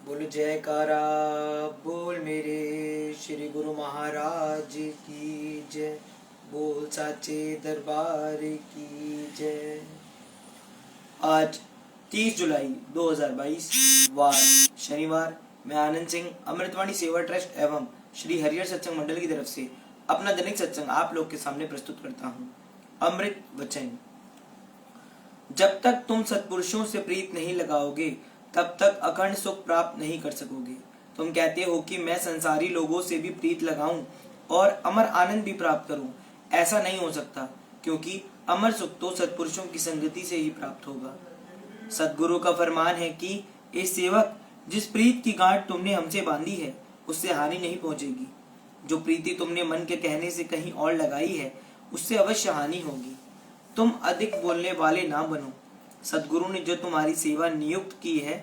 बोल जयकारा बोल मेरे श्री गुरु महाराज की जय। बोल साचे दरबार की जय। आज 30 जुलाई 2022 वार शनिवार। मैं आनंद सिंह अमृतवाणी सेवा ट्रस्ट एवं श्री हरिहर सत्संग मंडल की तरफ से अपना दैनिक सत्संग आप लोग के सामने प्रस्तुत करता हूँ। अमृत वचन। जब तक तुम सत्पुरुषों से प्रीत नहीं लगाओगे तब तक अखंड सुख प्राप्त नहीं कर सकोगे। तुम कहते हो कि मैं संसारी लोगों से भी प्रीत लगाऊं और अमर आनंद भी प्राप्त करूं। ऐसा नहीं हो सकता, क्योंकि अमर सुख तो सत्पुरुषों की संगति से ही प्राप्त होगा। सतगुरु का फरमान है कि ए सेवक, जिस प्रीत की गांठ तुमने हमसे बांधी है उससे हानि नहीं पहुंचेगी। जो प्रीति तुमने मन के कहने से कहीं और लगाई है उससे अवश्य हानि होगी। तुम अधिक बोलने वाले ना बनो। सदगुरु ने जो तुम्हारी सेवा नियुक्त की है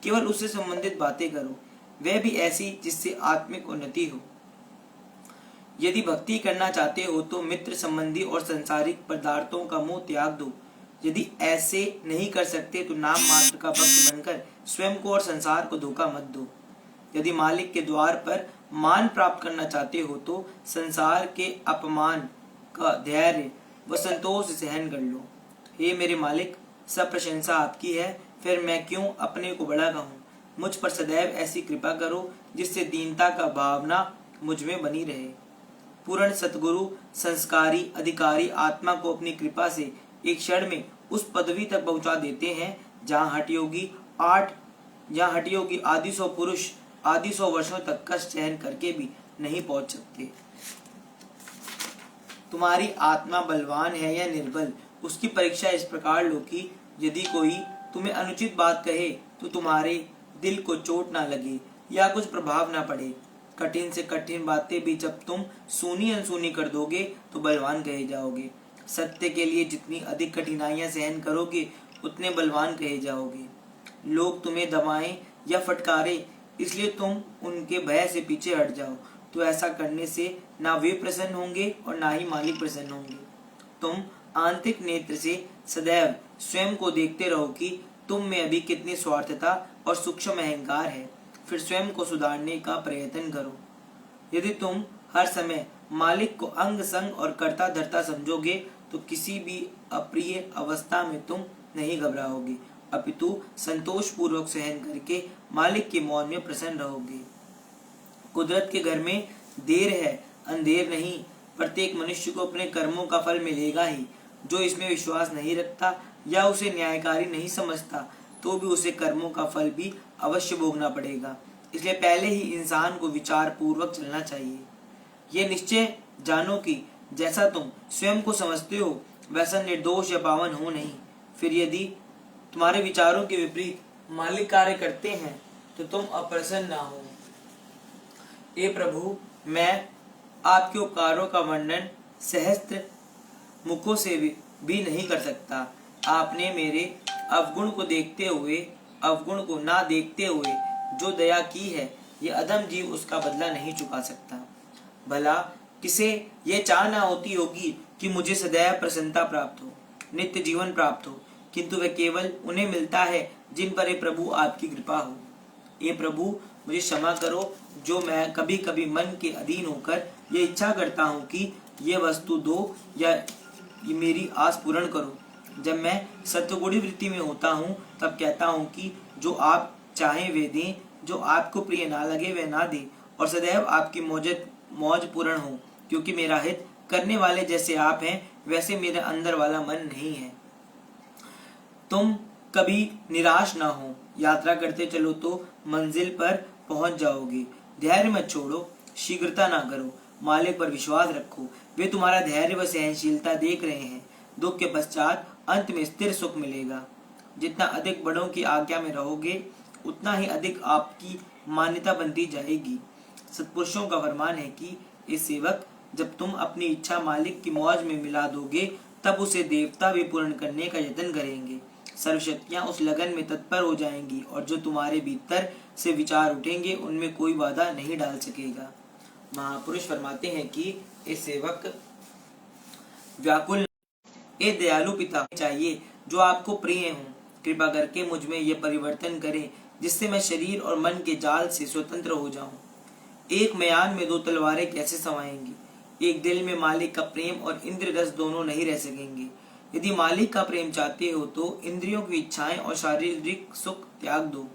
केवल उससे संबंधित बातें करो, वह भी ऐसी जिससे आत्मिक उन्नति हो। यदि भक्ति करना चाहते हो तो मित्र संबंधी और संसारिक पदार्थों का मोह त्याग दो। यदि ऐसे नहीं कर सकते तो नाम मात्र का भक्त बनकर स्वयं को और संसार को धोखा मत दो। यदि मालिक के द्वार पर मान प्राप्त करना चाहते हो तो संसार के अपमान का धैर्य व संतोष सहन कर लो। हे मेरे मालिक, सब प्रशंसा आपकी है, फिर मैं क्यों अपने को बड़ा कहूँ। मुझ पर सदैव ऐसी कृपा करो जिससे दीनता का भावना मुझ में बनी रहे। पूर्ण सतगुरु संस्कारी अधिकारी आत्मा को अपनी कृपा से एक क्षण में उस पदवी तक पहुंचा देते हैं जहाँ हठ योगी आदि 100 पुरुष आदि 100 वर्षों तक कष्ट सहन करके भी नहीं पहुंच सकते। तुम्हारी आत्मा बलवान है या निर्बल, उसकी परीक्षा इस प्रकार लो कि यदि कोई तुम्हें अनुचित बात कहे तो तुम्हारे दिल को चोट ना लगे या कुछ प्रभाव ना पड़े। कठिन से कठिन बातें भी जब तुम सुनी अनसुनी कर दोगे तो बलवान कहे जाओगे। सत्य के लिए जितनी अधिक कठिनाइयां सहन करोगे उतने बलवान कहे जाओगे। लोग तुम्हें दबाएं या फटकारे इसलिए तुम उनके भय से पीछे हट जाओ, तो ऐसा करने से ना वे प्रसन्न होंगे और ना ही मालिक प्रसन्न होंगे। तुम आंतरिक नेत्र से सदैव स्वयं को देखते रहो कि तुम में अभी कितनी स्वार्थता और सूक्ष्म अहंकार है, फिर स्वयं को सुधारने का प्रयत्न करो। यदि तुम हर समय मालिक को अंग संग और कर्ता धर्ता समझोगे तो किसी भी अप्रिय अवस्था में तुम नहीं घबराओगे, अपितु संतोष पूर्वक सहन करके मालिक के मौन में प्रसन्न रहोगे। कुदरत के घर में देर है अंधेर नहीं। प्रत्येक मनुष्य को अपने कर्मों का फल मिलेगा ही। जो इसमें विश्वास नहीं रखता या उसे न्यायकारी नहीं समझता तो भी उसे कर्मों का फल भी अवश्य भोगना पड़ेगा। इसलिए पहले ही इंसान को विचार पूर्वक चलना चाहिए। यह निश्चय जानो कि जैसा तुम स्वयं को समझते हो वैसा निर्दोष या पावन हो नहीं। फिर यदि तुम्हारे विचारों के विपरीत मालिक कार्य करते हैं तो तुम अप्रसन्न ना हो। ए प्रभु, मैं आपके उपकारों का वर्णन सहस्त्र मुखों से भी नहीं कर सकता। आपने मेरे अवगुण को ना देखते हुए जो दया की है, ये अधम जीव उसका बदला नहीं चुका सकता। भला किसे ये चाह ना होती होगी कि मुझे सदैव प्रसन्नता प्राप्त हो, नित्य जीवन प्राप्त हो, किंतु वह केवल उन्हें मिलता है जिन पर हे प्रभु आपकी कृपा हो। ये प्रभु, मुझे क्षमा करो जो मैं कभी कभी मन के अधीन होकर ये इच्छा करता हूँ कि ये वस्तु दो या ये मेरी आस पूर्ण करो। जब मैं सत्वगुणी वृत्ति में होता हूँ तब कहता हूँ कि जो आप चाहें वे दें, जो आपको प्रिय ना लगे वे ना दें, और सदैव आपकी मौज पूर्ण हो, क्योंकि मेरा हित करने वाले जैसे आप हैं वैसे मेरे अंदर वाला मन नहीं है। तुम कभी निराश ना हो। यात्रा करते चलो तो मंजिल पर पहुंच जाओगे। धैर्य मत छोड़ो, शीघ्रता ना करो, मालिक पर विश्वास रखो। वे तुम्हारा धैर्य व सहनशीलता देख रहे हैं। दुख के पश्चात अंत में स्थिर सुख मिलेगा। जितना अधिक बड़ों की आज्ञा में रहोगे उतना ही अधिक आपकी मान्यता बनती जाएगी। सत्पुरुषों का फरमान है कि इस सेवक, जब तुम अपनी इच्छा मालिक की मौज में मिला दोगे तब उसे देवता भी पूर्ण करने का यत्न करेंगे। सर्वशक्तियां उस लगन में तत्पर हो जाएंगी और जो तुम्हारे भीतर से विचार उठेंगे उनमें कोई बाधा नहीं डाल सकेगा। महापुरुष फरमाते हैं कि इस सेवक व्याकुल ए दयालु पिता चाहिए जो आपको प्रिय हो, कृपा करके मुझ में यह परिवर्तन करें जिससे मैं शरीर और मन के जाल से स्वतंत्र हो जाऊं। एक म्यान में दो तलवारें कैसे समाएंगी? एक दिल में मालिक का प्रेम और इंद्र रस दोनों नहीं रह सकेंगे। यदि मालिक का प्रेम चाहते हो तो इंद्रियों की इच्छाएं और शारीरिक सुख त्याग दो।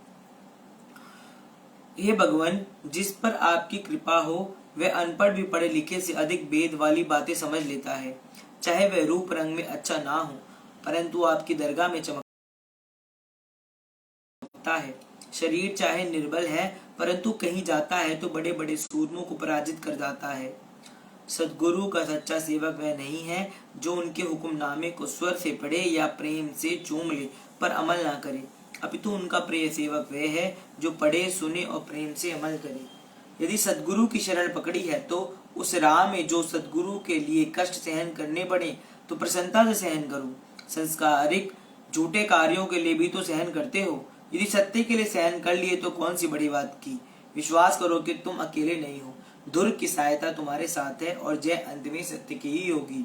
हे भगवान, जिस पर आपकी कृपा हो वह अनपढ़ भी पढ़े लिखे से अधिक भेद वाली बातें समझ लेता है। चाहे वह रूप रंग में अच्छा ना हो, परंतु आपकी दरगाह में चमकता है। शरीर चाहे निर्बल है, परंतु कहीं जाता है तो बड़े बड़े सूरमों को पराजित कर जाता है। सदगुरु का सच्चा सेवक वह नहीं है जो उनके हुक्मनामे को स्वर से पढ़े या प्रेम से चूम ले पर अमल ना करे, अपितु उनका प्रिय सेवक वह है जो पढ़े, सुने और प्रेम से अमल करे। यदि सदगुरु की शरण पकड़ी है तो उस राह में जो सदगुरु के लिए कष्ट सहन करने पड़े तो प्रसन्नता से सहन करो। संस्कारिक झूठे कार्यों के लिए भी तो सहन करते हो। यदि सत्य के लिए सहन कर लिए तो कौन सी बड़ी बात की। विश्वास करो कि तुम अकेले नहीं हो, धुर की सहायता तुम्हारे साथ है और जय अंत में सत्य की ही होगी।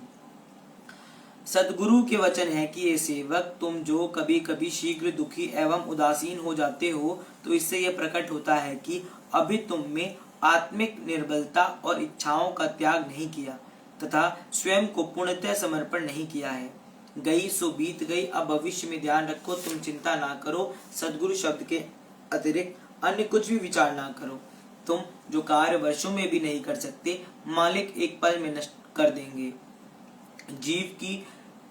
सदगुरु के वचन है कि ये सेवक, तुम जो कभी कभी शीघ्र दुखी एवं उदासीन हो जाते हो तो इससे यह प्रकट होता है कि अभी तुम में आत्मिक निर्बलता और इच्छाओं का त्याग नहीं किया तथा स्वयं को पूर्णतः समर्पण नहीं किया है। गई सो बीत गई, अब भविष्य में ध्यान रखो, तुम चिंता ना करो। सदगुरु शब्द के अतिरिक्त अन्य कुछ भी विचार ना करो। तुम जो कार्य वर्षों में भी नहीं कर सकते, मालिक एक पल में नष्ट कर देंगे। जीव की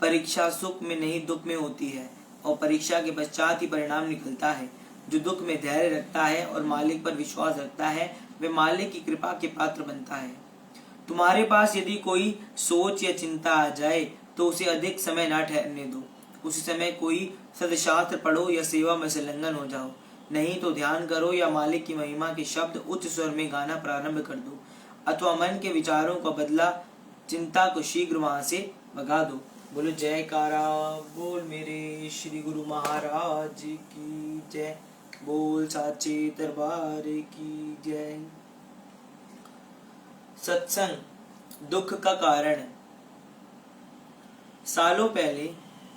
परीक्षा सुख में नहीं दुख में होती है और परीक्षा के पश्चात ही परिणाम निकलता है। जो दुख में धैर्य रखता है और मालिक पर विश्वास रखता है वह मालिक की कृपा के पात्र बनता है। तुम्हारे पास यदि कोई सोच या चिंता आ जाए तो उसे अधिक समय ना ठहरने दो। उसी समय कोई सदशास्त्र पढ़ो या सेवा में संलग्न हो जाओ, नहीं तो ध्यान करो या मालिक की महिमा के शब्द उच्च स्वर में गाना प्रारंभ कर दो, अथवा मन के विचारों का बदला चिंता को शीघ्र वहां से भगा दो। बोलो जयकारा बोल मेरे श्री गुरु महाराज की जय। बोल साचे दरबार की जय। सत्संग दुख का कारण। सालों पहले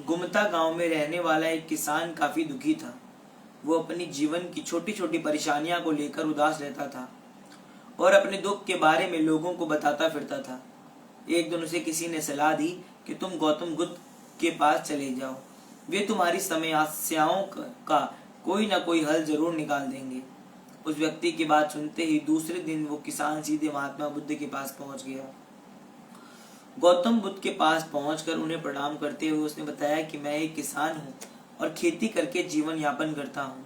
गुमता गांव में रहने वाला एक किसान काफी दुखी था। वो अपनी जीवन की छोटी छोटी परेशानियां को लेकर उदास रहता था और अपने दुख के बारे में लोगों को बताता फिरता था। एक दिन उसे किसी ने सलाह दी कि तुम गौतम बुद्ध के पास चले जाओ, वे तुम्हारी समस्याओं का कोई ना कोई हल जरूर निकाल देंगे। उस व्यक्ति की बात सुनते ही दूसरे दिन वो किसान सीधे महात्मा बुद्ध के पास पहुंच गया। गौतम बुद्ध के पास पहुंचकर उन्हें प्रणाम करते हुए उसने बताया कि मैं एक किसान हूँ और खेती करके जीवन यापन करता हूँ।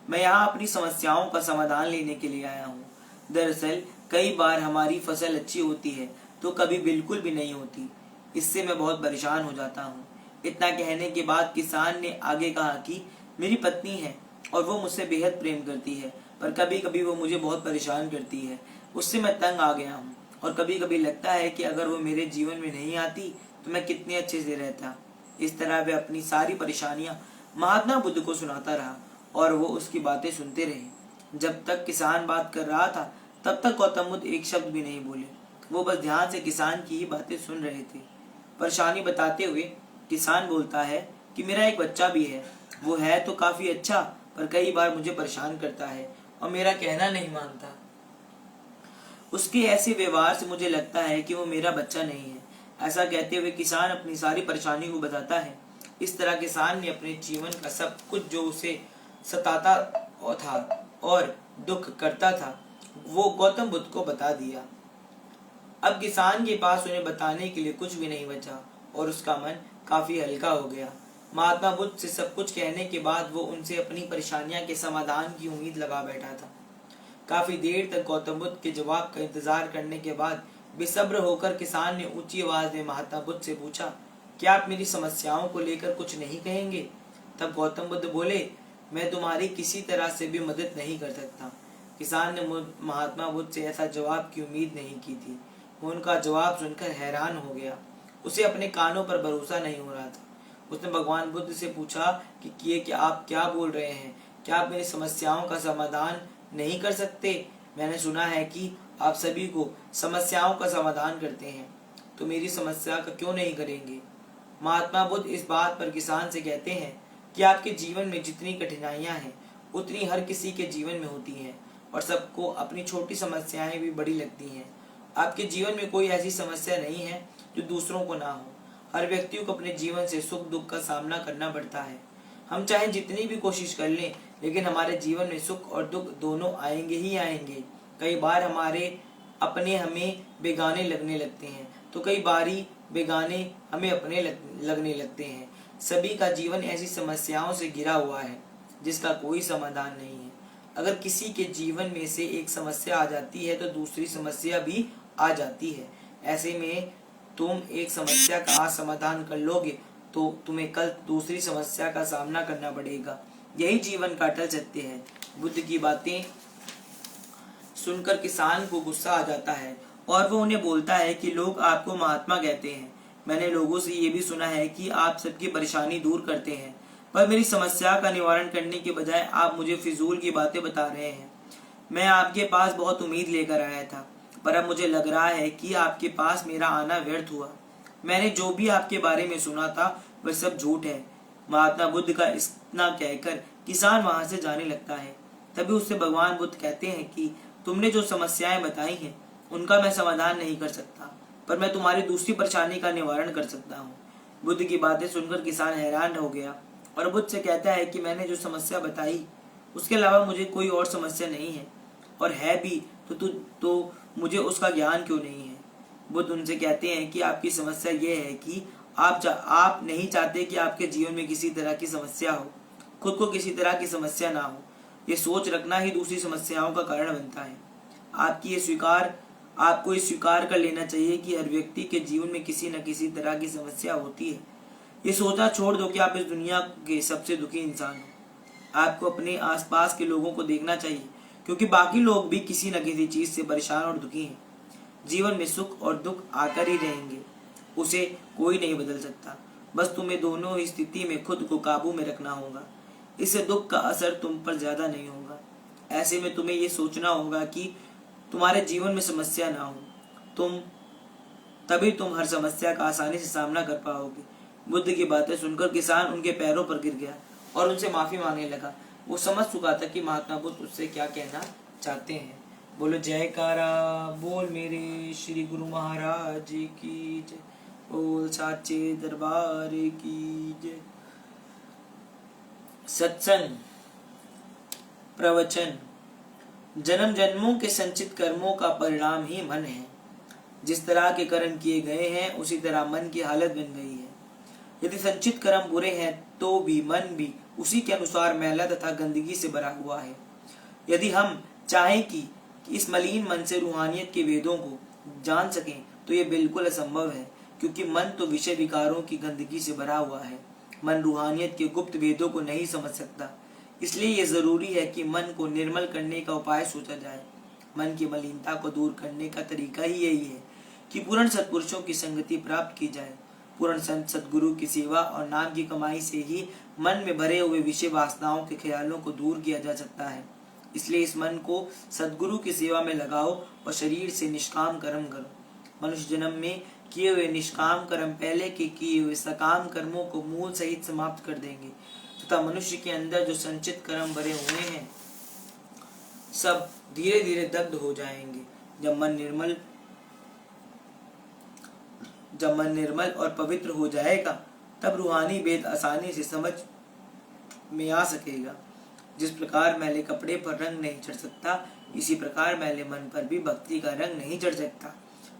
मैं यहाँ अपनी समस्याओं का समाधान लेने के लिए आया हूँ। दरअसल कई बार हमारी फसल अच्छी होती है तो कभी बिल्कुल भी नहीं होती। इससे मैं बहुत परेशान हो जाता हूँ। इतना कहने के बाद किसान ने आगे कहा कि मेरी पत्नी है और वो मुझसे बेहद प्रेम करती है, पर कभी कभी वो मुझे बहुत परेशान करती है। उससे मैं तंग आ गया हूँ और कभी कभी लगता है कि अगर वो मेरे जीवन में नहीं आती तो मैं कितने अच्छे से रहता। इस तरह वे अपनी सारी परेशानियां महात्मा बुद्ध को सुनाता रहा और वो उसकी बातें सुनते रहे। जब तक किसान बात कर रहा था तब तक गौतम बुद्ध एक शब्द भी नहीं बोले। वो बस ध्यान से किसान की ही बातें सुन रहे थे। परेशानी बताते हुए किसान बोलता है कि मेरा एक बच्चा भी है। वो है तो काफी अच्छा, पर कई बार मुझे परेशान करता है और मेरा कहना नहीं मानता। उसके ऐसे व्यवहार से मुझे लगता है कि वो मेरा बच्चा नहीं है। ऐसा कहते हुए किसान अपनी सारी परेशानी को बताता है। इस तरह किसान ने अपने जीवन का सब कुछ जो उसे सताता था और दुख करता था वो गौतम बुद्ध को बता दिया। अब किसान के पास उन्हें बताने के लिए कुछ भी नहीं बचा और उसका मन काफी हल्का हो गया। महात्मा बुद्ध से सब कुछ कहने के बाद वो उनसे अपनी परेशानियां के समाधान की उम्मीद लगा बैठा था। काफी देर तक गौतम बुद्ध के जवाब का इंतजार करने के बाद बेसब्र होकर किसान ने ऊंची आवाज में महात्मा बुद्ध से पूछा, क्या आप मेरी समस्याओं को लेकर कुछ नहीं कहेंगे? तब गौतम बुद्ध बोले, मैं तुम्हारी किसी तरह से भी मदद नहीं कर सकता। किसान ने महात्मा बुद्ध से ऐसा जवाब की उम्मीद नहीं की थी। वो उनका जवाब सुनकर हैरान हो गया। उसे अपने कानों पर भरोसा नहीं हो रहा था। उसने भगवान बुद्ध से पूछा कि आप क्या बोल रहे हैं? क्या आप मेरी समस्याओं का समाधान नहीं कर सकते? मैंने सुना है कि आप सभी को समस्याओं का समाधान करते हैं, तो मेरी समस्या का क्यों नहीं करेंगे? महात्मा बुद्ध इस बात पर किसान से कहते हैं, कि आपके जीवन में जितनी कठिनाइयां हैं उतनी हर किसी के जीवन में होती हैं और सबको अपनी छोटी समस्याएं भी बड़ी लगती हैं। आपके जीवन में कोई ऐसी समस्या नहीं है जो दूसरों को ना हो। हर व्यक्ति को अपने जीवन से सुख दुख का सामना करना पड़ता है। हम चाहे जितनी भी कोशिश कर लें लेकिन हमारे जीवन में सुख और दुख दोनों आएंगे ही आएंगे। कई बार हमारे अपने हमें बेगाने लगने लगते हैं तो कई बारी बेगाने हमें अपने लगने लगते हैं। सभी का जीवन ऐसी समस्याओं से घिरा हुआ है जिसका कोई समाधान नहीं है। अगर किसी के जीवन में से एक समस्या आ जाती है तो दूसरी समस्या भी आ जाती है। ऐसे में तुम एक समस्या का आज समाधान कर लोगे तो तुम्हें कल दूसरी समस्या का सामना करना पड़ेगा। यही जीवन का अटल सत्य है। बुद्ध की बातें सुनकर किसान को गुस्सा आ जाता है और वो उन्हें बोलता है कि लोग आपको महात्मा कहते हैं। मैंने लोगों से ये भी सुना है कि आप सबकी परेशानी दूर करते हैं, पर मेरी समस्या का निवारण करने के बजाय आप मुझे फिजूल की बातें बता रहे हैं। मैं आपके पास बहुत उम्मीद लेकर आया था, पर अब मुझे लग रहा है कि आपके पास मेरा आना व्यर्थ हुआ। मैंने जो भी आपके बारे में सुना था वह सब झूठ है। महात्मा बुद्ध का इतना कहकर किसान वहां से जाने लगता है। तभी उससे भगवान बुद्ध कहते हैं कि तुमने जो समस्याएं बताई हैं उनका मैं समाधान नहीं कर सकता, पर मैं तुम्हारी दूसरी परेशानी का निवारण कर सकता हूँ। बुद्ध की बातें सुनकर किसान हैरान हो गया और बुद्ध से कहता है कि मैंने जो समस्या बताई उसके अलावा मुझे कोई और समस्या नहीं है, और है भी तो मुझे उसका ज्ञान क्यों नहीं है। बुद्ध उनसे कहते हैं कि आपकी समस्या ये है कि आप नहीं चाहते कि आपके जीवन में किसी तरह की समस्या हो, खुद को किसी तरह की समस्या ना हो। ये सोच रखना ही दूसरी समस्याओं का कारण बनता है। आपको ये स्वीकार कर लेना चाहिए कि हर व्यक्ति के जीवन में किसी न किसी तरह की समस्या होती है। ये सोचना छोड़ दो कि आप इस दुनिया के सबसे दुखी इंसान हो। आपको अपने आसपास के लोगों को देखना चाहिए, क्योंकि बाकी लोग भी किसी न किसी चीज से परेशान और दुखी हैं। जीवन में सुख और दुख आकर ही रहेंगे, उसे कोई नहीं बदल सकता। बस तुम्हें दोनों ही स्थिति में खुद को काबू में रखना होगा। इससे दुख का असर तुम पर ज्यादा नहीं होगा। ऐसे में तुम्हें ये सोचना होगा कि तुम्हारे जीवन में समस्या ना हो, तभी तुम हर समस्या का आसानी से सामना कर पाओगे। बुद्ध की बातें सुनकर किसान उनके पैरों पर गिर गया और उनसे माफी मांगने लगा। वो समझ चुका था कि महात्मा बुद्ध उससे क्या कहना चाहते हैं। बोलो जयकारा बोल मेरे श्री गुरु महाराज की जय, बोल साचे दरबार की जय। सत्संग प्रवचन। जन्म जन्मों के संचित कर्मों का परिणाम ही मन है। जिस तरह के कर्म किए गए हैं उसी तरह मन की हालत बन गई है। यदि संचित कर्म बुरे हैं तो भी मन भी उसी के अनुसार मैला तथा गंदगी से भरा हुआ है। यदि हम चाहें कि इस मलिन मन से रूहानियत के वेदों को जान सकें तो ये बिल्कुल असंभव है, क्योंकि मन तो विषय विकारों की गंदगी से भरा हुआ है। मन रूहानियत के गुप्त वेदों को नहीं समझ सकता। इसलिए ये जरूरी है कि मन को निर्मल करने का उपाय सोचा जाए। मन की मलिनता को दूर करने का तरीका ही यही है कि पूर्ण सत्पुरुषों की संगति प्राप्त की जाए। पूर्ण संत सद्गुरु की सेवा और नाम की कमाई से ही मन में भरे हुए विषय वासनाओं के ख्यालों को दूर किया जा सकता है। इसलिए इस मन को सद्गुरु की सेवा में लगाओ और शरीर से निष्काम कर्म करो। मनुष्य जन्म में किए हुए निष्काम कर्म पहले के किए हुए सकाम कर्मों को मूल सहित समाप्त कर देंगे तथा मनुष्य के अंदर जो संचित कर्म भरे हुए हैं सब धीरे धीरे दग्ध हो जाएंगे। जब मन निर्मल और पवित्र हो जाएगा तब रूहानी भेद आसानी से समझ में आ सकेगा। जिस प्रकार मैले कपड़े पर रंग नहीं चढ़ सकता, इसी प्रकार मैले मन पर भी भक्ति का रंग नहीं चढ़ सकता।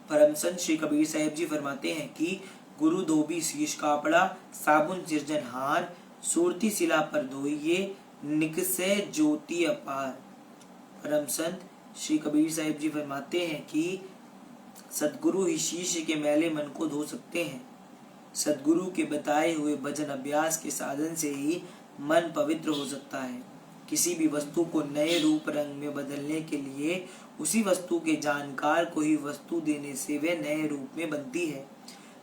परम संत श्री कबीर साहिब जी फरमाते हैं कि गुरु धोबी शीश कापड़ा, साबुन सिरजनहार, सूरती शिला पर धोइए, निकसे ज्योति अपार। परम संत श्री कबीर साहिब जी फरमाते हैं कि सद्गुरु ही शीश के मैले मन को धो सकते हैं। सद्गुरु के बताए हुए भजन अभ्यास के साधन से ही मन पवित्र हो सकता है। किसी भी वस्तु को नए रूप रंग में बदलने के लिए उसी वस्तु के जानकार को ही वस्तु देने से वे नए रूप में बनती है।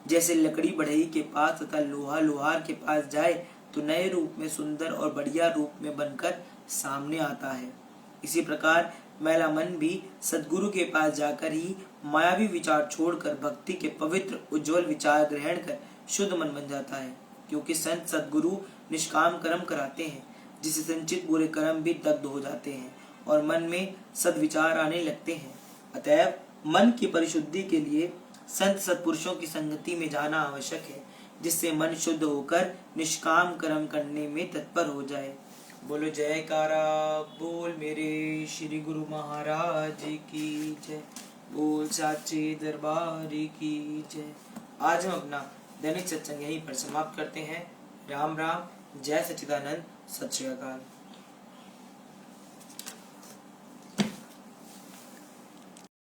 जैसे लकड़ी बढ़ई के पास तथा लोहा लोहार के पास जाए तो नए रूप में सुंदर और बढ़िया रूप में बनकर सामने आता है, इसी प्रकार मैला मन भी सद्गुरु के पास जाकर ही मायावी विचार छोड़कर भक्ति के पवित्र उज्जवल विचार ग्रहण कर शुद्ध मन बन जाता है। क्योंकि संत सद्गुरु निष्काम कर्म कराते हैं, जिससे संचित बुरे कर्म भी दग्ध हो जाते हैं और मन में सद्विचार आने लगते हैं। अतएव मन की परिशुद्धि के लिए संत सत्पुरुषों की संगति में जाना आवश्यक है, जिससे मन शुद्ध होकर निष्काम कर्म करने में तत्पर हो जाए। बोलो जयकारा बोल मेरे श्री गुरु महाराज की जय। बोल साचे दरबार की जय। आज हम अपना दैनिक सत्संग यहीं पर समाप्त करते हैं। राम राम। जय सच्चिदानंद। सत श्री अकाल।